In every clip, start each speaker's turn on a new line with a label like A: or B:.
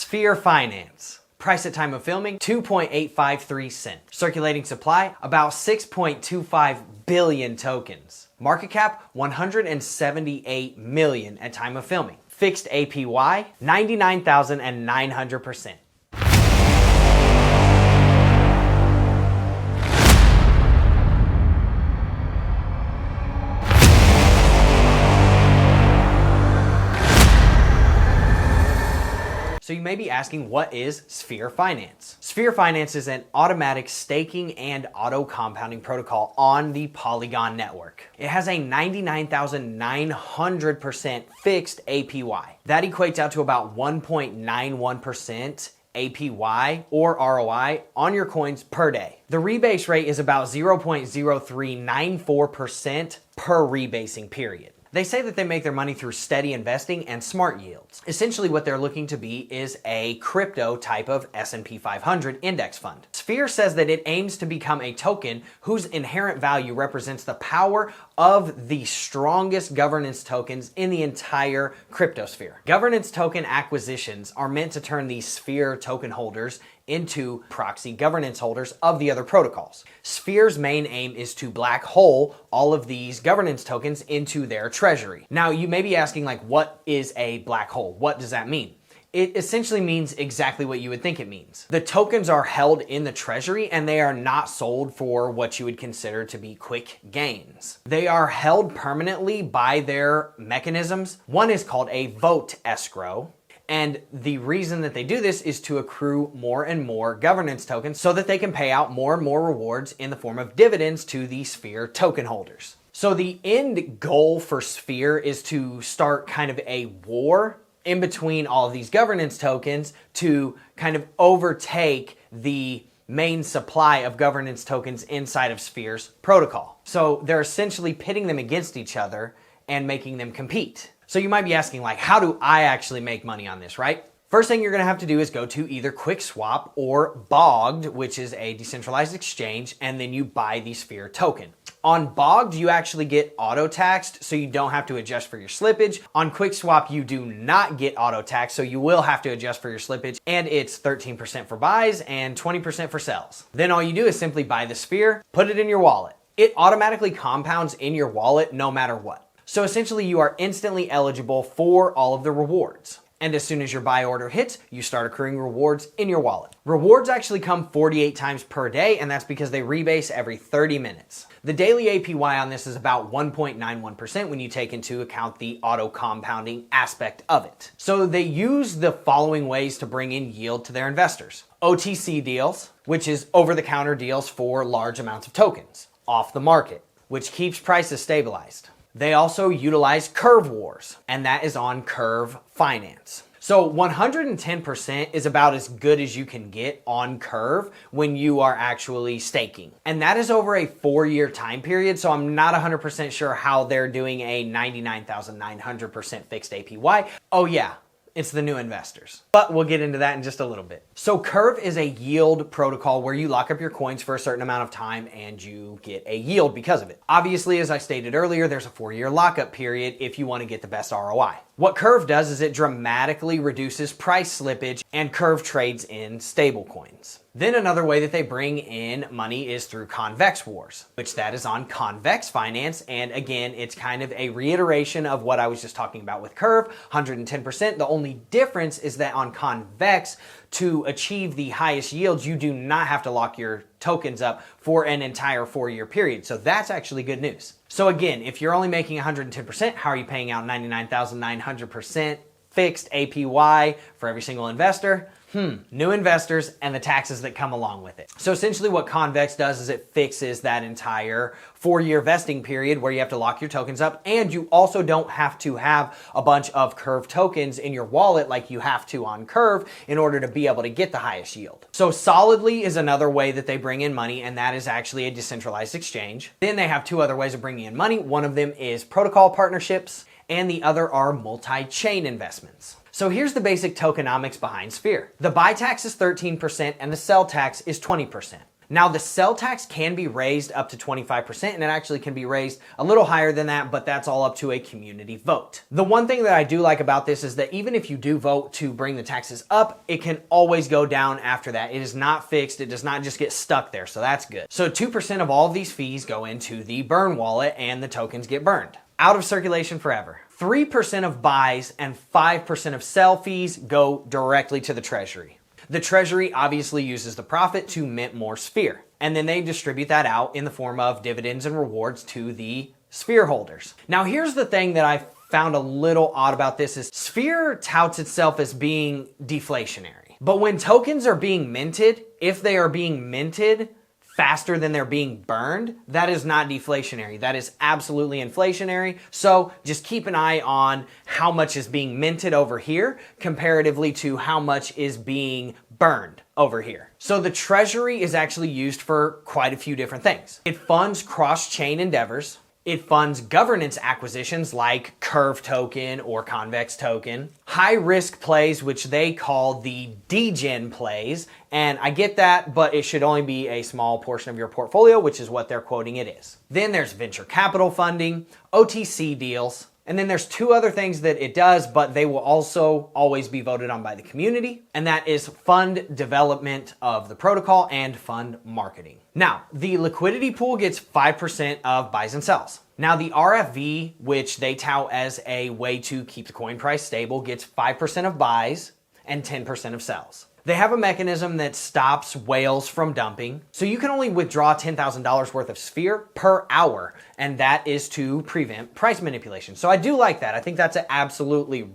A: Sphere Finance. Price at time of filming, 2.853 cents. Circulating supply, about 6.25 billion tokens. Market cap, 178 million at time of filming. Fixed APY, 99,900%. So you may be asking, what is Sphere Finance? Sphere Finance is an automatic staking and auto compounding protocol on the Polygon network. It has a 99,900% fixed APY. That equates out to about 1.91% APY or ROI on your coins per day. The rebase rate is about 0.0394% per rebasing period. They say that they make their money through steady investing and smart yields. Essentially what they're looking to be is a crypto type of S&P 500 index fund. Sphere says that it aims to become a token whose inherent value represents the power of the strongest governance tokens in the entire cryptosphere. Governance token acquisitions are meant to turn these Sphere token holders into proxy governance holders of the other protocols. Sphere's main aim is to black hole all of these governance tokens into their treasury. Now, you may be asking, like, what is a black hole? What does that mean? It essentially means exactly what you would think it means. The tokens are held in the treasury and they are not sold for what you would consider to be quick gains. They are held permanently by their mechanisms. One is called a vote escrow. And the reason that they do this is to accrue more and more governance tokens so that they can pay out more and more rewards in the form of dividends to the Sphere token holders. So the end goal for Sphere is to start kind of a war in between all of these governance tokens to kind of overtake the main supply of governance tokens inside of Sphere's protocol. So they're essentially pitting them against each other and making them compete. So you might be asking, like, how do I actually make money on this, right? First thing you're gonna have to do is go to either QuickSwap or Bogged, which is a decentralized exchange, and then you buy the Sphere token. On Bogged, you actually get auto-taxed, so you don't have to adjust for your slippage. On QuickSwap, you do not get auto-taxed, so you will have to adjust for your slippage, and it's 13% for buys and 20% for sells. Then all you do is simply buy the Sphere, put it in your wallet. It automatically compounds in your wallet no matter what. So essentially you are instantly eligible for all of the rewards. And as soon as your buy order hits, you start accruing rewards in your wallet. Rewards actually come 48 times per day, and that's because they rebase every 30 minutes. The daily APY on this is about 1.91% when you take into account the auto compounding aspect of it. So they use the following ways to bring in yield to their investors. OTC deals, which is over-the-counter deals for large amounts of tokens. Off the market, which keeps prices stabilized. They also utilize curve wars, and that is on Curve Finance. So 110% is about as good as you can get on Curve when you are actually staking. And that is over a 4-year time period, so I'm not 100% sure how they're doing a 99,900% fixed APY. Oh yeah, it's the new investors. But we'll get into that in just a little bit. So Curve is a yield protocol where you lock up your coins for a certain amount of time and you get a yield because of it. Obviously, as I stated earlier, there's a 4-year lockup period if you want to get the best ROI. What Curve does is it dramatically reduces price slippage, and Curve trades in stablecoins. Then another way that they bring in money is through convex wars, which that is on Convex Finance. And again, it's kind of a reiteration of what I was just talking about with Curve, 110%. The only difference is that on Convex, to achieve the highest yields, you do not have to lock your tokens up for an entire 4-year period. So that's actually good news. So again, if you're only making 110%, how are you paying out 99,900% fixed APY for every single investor? New investors and the taxes that come along with it. So essentially what Convex does is it fixes that entire 4-year vesting period where you have to lock your tokens up, and you also don't have to have a bunch of Curve tokens in your wallet like you have to on Curve in order to be able to get the highest yield. So Solidly is another way that they bring in money, and that is actually a decentralized exchange. Then they have 2 other ways of bringing in money. One of them is protocol partnerships, and the other are multi-chain investments. So here's the basic tokenomics behind Sphere. The buy tax is 13% and the sell tax is 20%. Now the sell tax can be raised up to 25%, and it actually can be raised a little higher than that, but that's all up to a community vote. The one thing that I do like about this is that even if you do vote to bring the taxes up, it can always go down after that. It is not fixed. It does not just get stuck there, so that's good. So 2% of all of these fees go into the burn wallet and the tokens get burned. Out of circulation forever. 3% of buys and 5% of sell fees go directly to the treasury. The treasury obviously uses the profit to mint more Sphere, and then they distribute that out in the form of dividends and rewards to the Sphere holders. Now here's the thing that I found a little odd about this is Sphere touts itself as being deflationary. But when tokens are being minted, if they are being minted faster than they're being burned, that is not deflationary. That is absolutely inflationary. So just keep an eye on how much is being minted over here comparatively to how much is being burned over here. So the treasury is actually used for quite a few different things. It funds cross-chain endeavors. It funds governance acquisitions like Curve token or Convex token, high risk plays, which they call the degen plays. And I get that, but it should only be a small portion of your portfolio, which is what they're quoting it is. Then there's venture capital funding, OTC deals, and then there's two other things that it does, but they will also always be voted on by the community, and that is fund development of the protocol and fund marketing. Now, the liquidity pool gets 5% of buys and sells. Now, the RFV, which they tout as a way to keep the coin price stable, gets 5% of buys and 10% of sells. They have a mechanism that stops whales from dumping. So you can only withdraw $10,000 worth of Sphere per hour, and that is to prevent price manipulation. So I do like that. I think that's an absolutely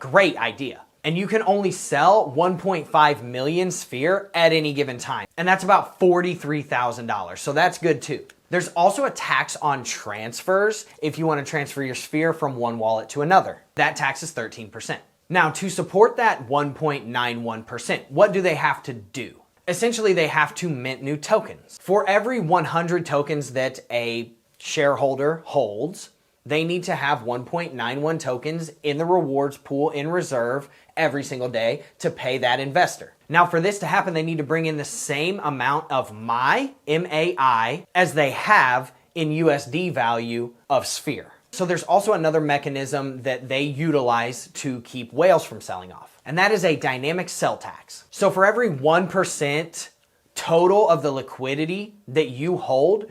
A: great idea. And you can only sell 1.5 million Sphere at any given time. And that's about $43,000. So that's good too. There's also a tax on transfers if you want to transfer your Sphere from one wallet to another. That tax is 13%. Now, to support that 1.91%, what do they have to do? Essentially, they have to mint new tokens. For every 100 tokens that a shareholder holds, they need to have 1.91 tokens in the rewards pool in reserve every single day to pay that investor. Now, for this to happen, they need to bring in the same amount of MAI, as they have in USD value of Sphere. So there's also another mechanism that they utilize to keep whales from selling off, and that is a dynamic sell tax. So for every 1% total of the liquidity that you hold,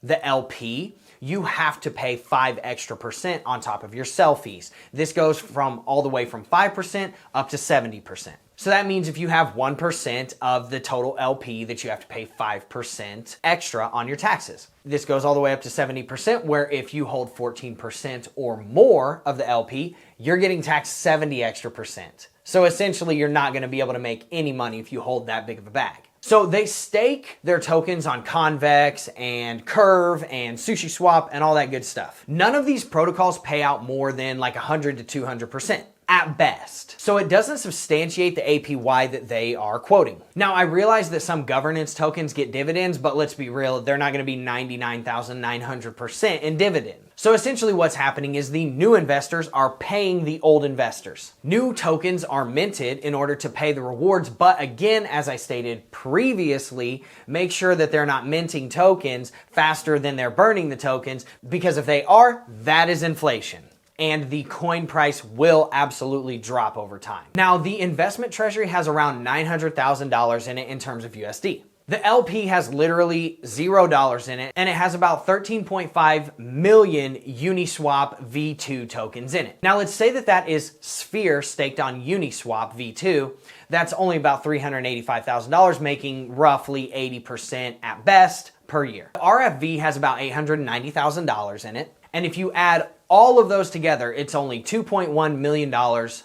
A: the LP, you have to pay 5% extra on top of your sell fees. This goes from all the way from 5% up to 70%. So that means if you have 1% of the total LP that you have to pay 5% extra on your taxes. This goes all the way up to 70%, where if you hold 14% or more of the LP, you're getting taxed 70% extra. So essentially you're not gonna be able to make any money if you hold that big of a bag. So they stake their tokens on Convex and Curve and SushiSwap and all that good stuff. None of these protocols pay out more than 100 to 200%. At best. So it doesn't substantiate the APY that they are quoting. Now, I realize that some governance tokens get dividends, but let's be real, they're not going to be 99,900% in dividend. So essentially what's happening is the new investors are paying the old investors. New tokens are minted in order to pay the rewards, but again, as I stated previously, make sure that they're not minting tokens faster than they're burning the tokens, because if they are, that is inflation. And the coin price will absolutely drop over time. Now, the investment treasury has around $900,000 in it in terms of USD. The LP has literally $0 in it, and it has about 13.5 million Uniswap V2 tokens in it. Now, let's say that that is Sphere staked on Uniswap V2. That's only about $385,000, making roughly 80% at best per year. RFV has about $890,000 in it, and if you add all of those together, it's only $2.1 million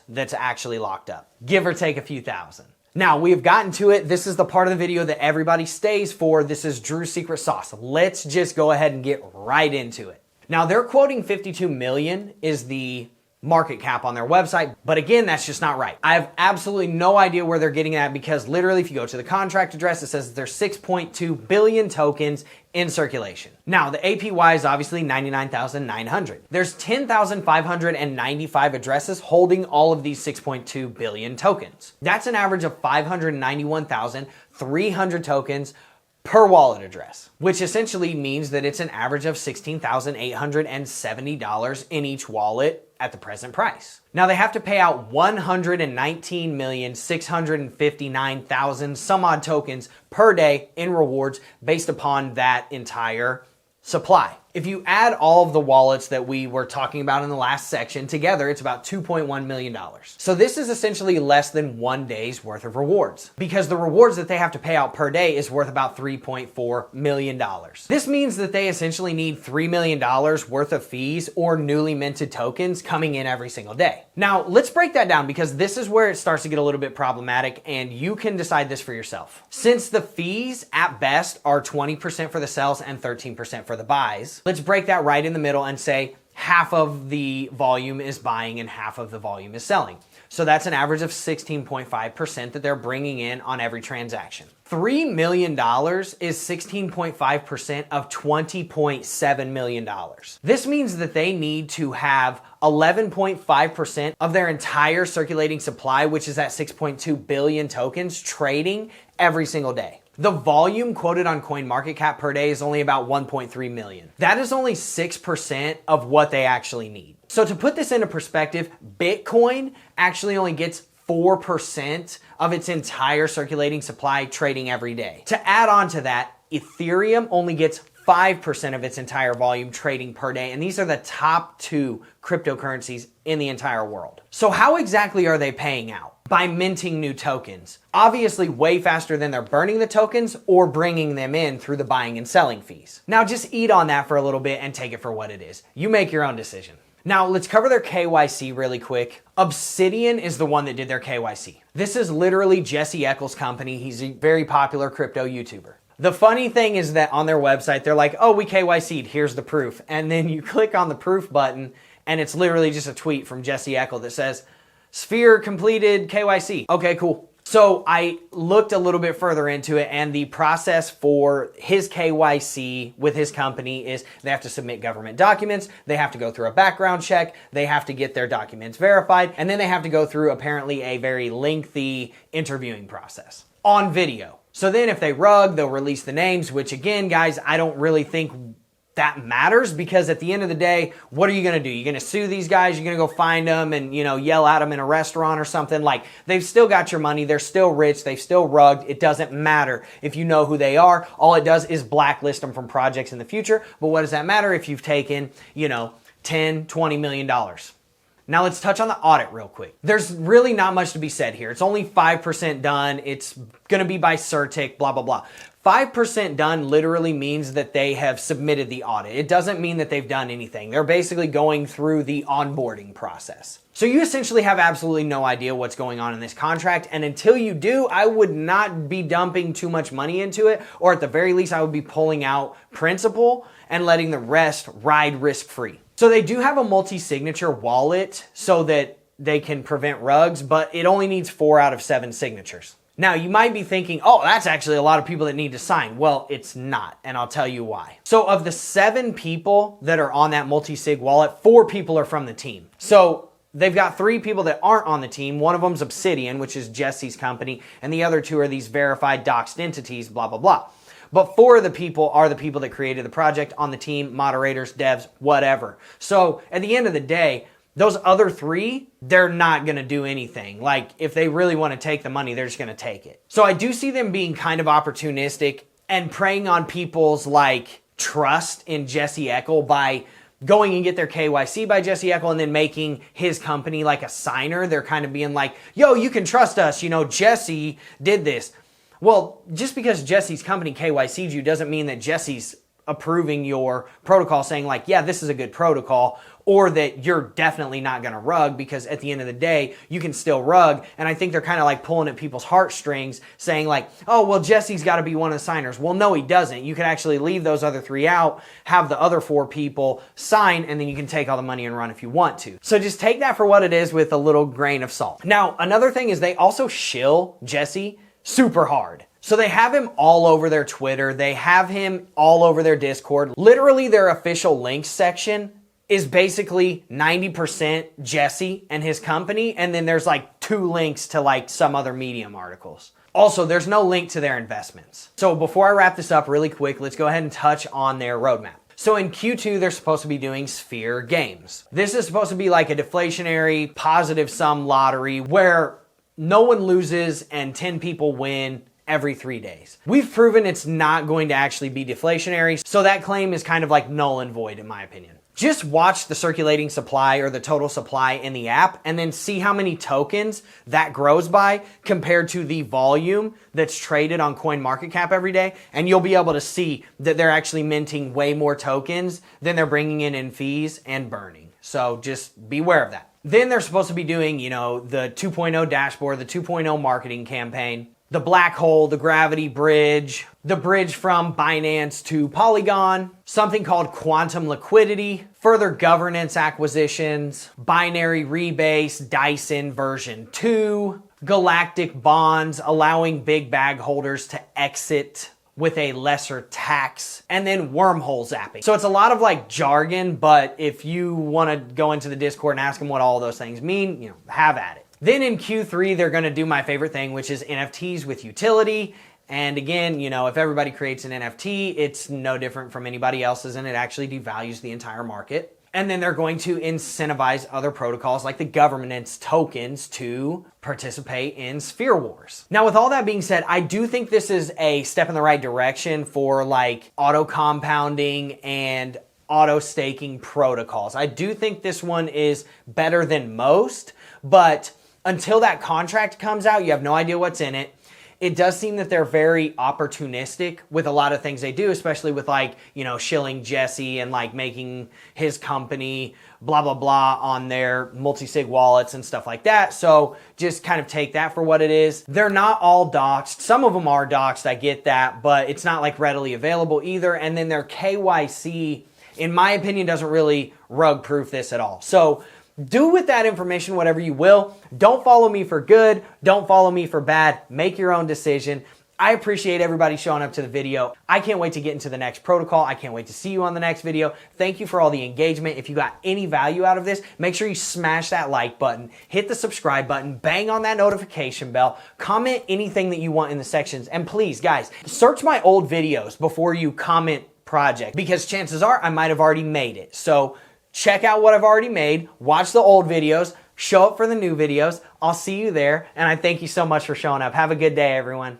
A: that's actually locked up, give or take a few thousand. Now, we've gotten to it. This is the part of the video that everybody stays for. This is Drew's secret sauce. Let's just go ahead and get right into it. Now, they're quoting 52 million is the market cap on their website, but again, that's just not right. I have absolutely no idea where they're getting that, because literally if you go to the contract address, it says there's 6.2 billion tokens in circulation. Now, the APY is obviously 99,900. There's 10,595 addresses holding all of these 6.2 billion tokens. That's an average of 591,300 tokens per wallet address, which essentially means that it's an average of $16,870 in each wallet at the present price. Now they have to pay out 119,659,000 some odd tokens per day in rewards based upon that entire supply. If you add all of the wallets that we were talking about in the last section together, it's about $2.1 million. So this is essentially less than 1 day's worth of rewards, because the rewards that they have to pay out per day is worth about $3.4 million. This means that they essentially need $3 million worth of fees or newly minted tokens coming in every single day. Now let's break that down, because this is where it starts to get a little bit problematic, and you can decide this for yourself. Since the fees at best are 20% for the sells and 13% for the buys, let's break that right in the middle and say half of the volume is buying and half of the volume is selling. So that's an average of 16.5% that they're bringing in on every transaction. $3 million is 16.5% of $20.7 million. This means that they need to have 11.5% of their entire circulating supply, which is at 6.2 billion tokens, trading every single day. The volume quoted on CoinMarketCap per day is only about 1.3 million. That is only 6% of what they actually need. So to put this into perspective, Bitcoin actually only gets 4% of its entire circulating supply trading every day. To add on to that, Ethereum only gets 5% of its entire volume trading per day, and these are the top 2 cryptocurrencies in the entire world. So how exactly are they paying out? By minting new tokens. Obviously way faster than they're burning the tokens or bringing them in through the buying and selling fees. Now just eat on that for a little bit and take it for what it is. You make your own decision. Now let's cover their KYC really quick. Obsidian is the one that did their KYC. This is literally Jesse Eccles' company. He's a very popular crypto YouTuber. The funny thing is that on their website, they're like, oh, we KYC'd, here's the proof. And then you click on the proof button and it's literally just a tweet from Jesse Eccles that says, Sphere completed KYC. Okay, cool. So I looked a little bit further into it, and the process for his KYC with his company is they have to submit government documents, they have to go through a background check, they have to get their documents verified, and then they have to go through apparently a very lengthy interviewing process on video. So then if they rug, they'll release the names, which again, guys, I don't really think that matters, because at the end of the day, what are you gonna do? You're gonna sue these guys, you're gonna go find them and, yell at them in a restaurant or something. Like, they've still got your money, they're still rich, they've still rugged. It doesn't matter if you know who they are. All it does is blacklist them from projects in the future. But what does that matter if you've taken, $10, $20 million? Now let's touch on the audit real quick. There's really not much to be said here. It's only 5% done. It's gonna be by Certic, blah, blah, blah. 5% done literally means that they have submitted the audit. It doesn't mean that they've done anything. They're basically going through the onboarding process. So you essentially have absolutely no idea what's going on in this contract. And until you do, I would not be dumping too much money into it, or at the very least, I would be pulling out principal and letting the rest ride risk-free. So they do have a multi-signature wallet so that they can prevent rugs, but it only needs 4 out of 7 signatures. Now, you might be thinking, oh, that's actually a lot of people that need to sign. Well, it's not, and I'll tell you why. So of the 7 people that are on that multi-sig wallet, 4 people are from the team. So they've got 3 people that aren't on the team. One of them's Obsidian, which is Jesse's company, and the other 2 are these verified doxed entities, blah, blah, blah. But 4 of the people are the people that created the project on the team, moderators, devs, whatever. So at the end of the day, those other 3, they're not going to do anything. Like, if they really want to take the money, they're just going to take it. So I do see them being kind of opportunistic and preying on people's trust in Jesse Eccles by going and get their KYC by Jesse Eccles and then making his company like a signer. They're kind of being like, yo, you can trust us. Jesse did this. Well, just because Jesse's company KYC'd you doesn't mean that Jesse's approving your protocol, saying yeah, this is a good protocol, or that you're definitely not going to rug, because at the end of the day, you can still rug. And I think they're kind of pulling at people's heartstrings, saying oh, well, Jesse's got to be one of the signers. Well, no, he doesn't. You can actually leave those other 3 out, have the other 4 people sign, and then you can take all the money and run if you want to. So just take that for what it is with a little grain of salt. Now, another thing is they also shill Jesse super hard. So they have him all over their Twitter. They have him all over their Discord. Literally their official links section is basically 90% Jesse and his company. And then there's 2 links to some other Medium articles. Also, there's no link to their investments. So before I wrap this up really quick, let's go ahead and touch on their roadmap. So in Q2, they're supposed to be doing Sphere Games. This is supposed to be like a deflationary positive sum lottery where no one loses and 10 people win every 3 days. We've proven it's not going to actually be deflationary, so that claim is kind of like null and void in my opinion. Just watch the circulating supply or the total supply in the app and then see how many tokens that grows by compared to the volume that's traded on CoinMarketCap every day. And you'll be able to see that they're actually minting way more tokens than they're bringing in fees and burning. So just beware of that. Then they're supposed to be doing, the 2.0 dashboard, the 2.0 marketing campaign, the black hole, the gravity bridge, the bridge from Binance to Polygon, something called quantum liquidity, further governance acquisitions, binary rebase, Dyson version 2, galactic bonds, allowing big bag holders to exit with a lesser tax, and then wormhole zapping. So it's a lot of like jargon, but if you want to go into the Discord and ask them what all those things mean, have at it. Then in Q3, they're going to do my favorite thing, which is NFTs with utility. And again, if everybody creates an NFT, it's no different from anybody else's, and it actually devalues the entire market. And then they're going to incentivize other protocols like the governance tokens to participate in Sphere Wars. Now, with all that being said, I do think this is a step in the right direction for like auto compounding and auto staking protocols. I do think this one is better than most, but until that contract comes out, you have no idea what's in it. It does seem that they're very opportunistic with a lot of things they do, especially with shilling Jesse and like making his company blah, blah, blah on their multi-sig wallets and stuff like that. So just kind of take that for what it is. They're not all doxed. Some of them are doxed, I get that, but it's not like readily available either. And then their KYC, in my opinion, doesn't really rug proof this at all. So do with that information whatever you will. Don't follow me for good. Don't follow me for bad. Make your own decision. I appreciate everybody showing up to the video. I can't wait to get into the next protocol. I can't wait to see you on the next video. Thank you for all the engagement. If you got any value out of this, make sure you smash that like button, hit the subscribe button, bang on that notification bell, comment anything that you want in the sections. And please, guys, search my old videos before you comment project, because chances are I might have already made it. So check out what I've already made, watch the old videos, show up for the new videos. I'll see you there, and I thank you so much for showing up. Have a good day, everyone.